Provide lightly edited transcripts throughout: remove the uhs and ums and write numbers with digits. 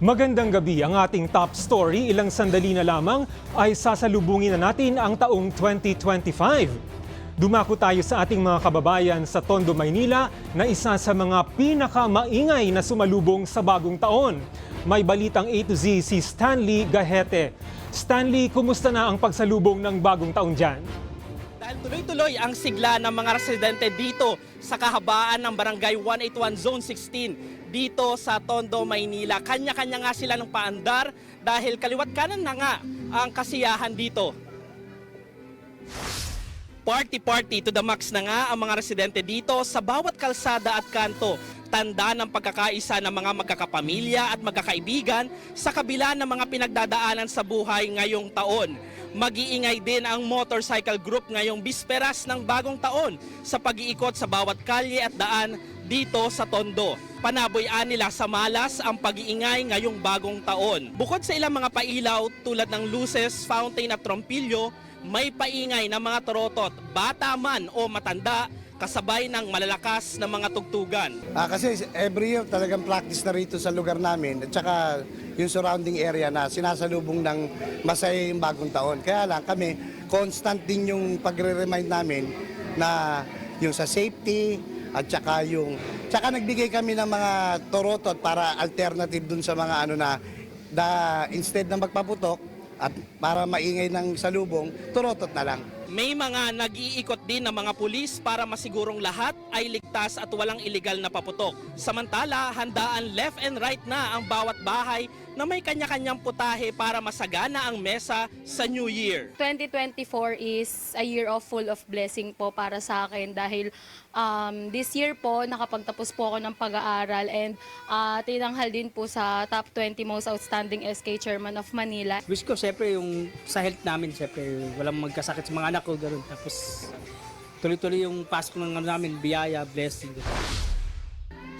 Magandang gabi. Ang ating top story, ilang sandali na lamang ay sasalubungin na natin ang taong 2025. Dumako tayo sa ating mga kababayan sa Tondo, Maynila na isa sa mga pinakamaingay na sumalubong sa bagong taon. May balitang A to Z si Stanley Gahete. Stanley, kumusta na ang pagsalubong ng bagong taon dyan? Dahil tuloy-tuloy ang sigla ng mga residente dito sa kahabaan ng Barangay 181 Zone 16 dito sa Tondo, Maynila. Kanya-kanya nga sila ng paandar dahil kaliwat kanan na nga ang kasiyahan dito. Party-party to the max na nga ang mga residente dito sa bawat kalsada at kanto. Tanda ng pagkakaisa ng mga magkakapamilya at magkakaibigan sa kabila ng mga pinagdadaanan sa buhay ngayong taon. Mag-iingay din ang motorcycle group ngayong bisperas ng bagong taon sa pag-iikot sa bawat kalye at daan dito sa Tondo. Panaboy-an nila sa malas ang pag-iingay ngayong bagong taon. Bukod sa ilang mga pailaw tulad ng luces, fountain at trompilyo, may paingay ng mga torotot, bata man o matanda, kasabay ng malalakas na mga tugtugan. Kasi every year talagang practice na rito sa lugar namin at saka yung surrounding area na sinasalubong ng masaya yung bagong taon. Kaya lang kami, constant din yung pagre-remind namin na yung sa safety at saka nagbigay kami ng mga torotot para alternative dun sa mga instead na magpaputok at para maingay ng salubong, torotot na lang. May mga nag-iikot din ng mga pulis para masigurong lahat ay ligtas at walang iligal na paputok. Samantala, handaan left and right na ang bawat bahay na may kanya-kanyang putahe para masagana ang mesa sa New Year. 2024 is a year of full of blessing po para sa akin dahil this year po nakapagtapos po ako ng pag-aaral and tinanghal din po sa top 20 most outstanding SK Chairman of Manila. Wish ko siyempre yung sa health namin, siyempre walang magkasakit sa mga anak ko, gano'n. Tapos tuloy-tuloy yung pasok ng namin, biyaya, blessing.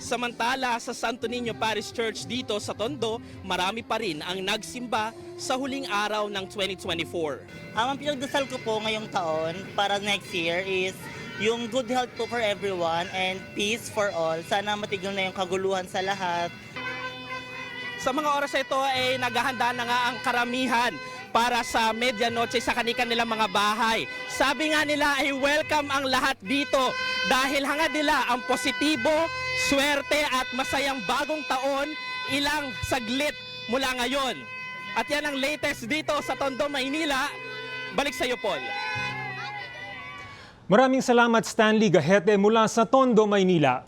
Samantala, sa Santo Niño Parish Church dito sa Tondo, marami pa rin ang nagsimba sa huling araw ng 2024. Ang pinagdasal ko po ngayong taon para next year is yung good health po for everyone and peace for all. Sana matigil na yung kaguluhan sa lahat. Sa mga oras na ito ay naghahanda na nga ang karamihan para sa medianoche sa kanilang mga bahay. Sabi nga nila ay welcome ang lahat dito dahil hangad nila ang positibo, swerte at masayang bagong taon ilang saglit mula ngayon. At yan ang latest dito sa Tondo, Maynila. Balik sa iyo, Paul. Maraming salamat Stanley Gahete mula sa Tondo, Maynila.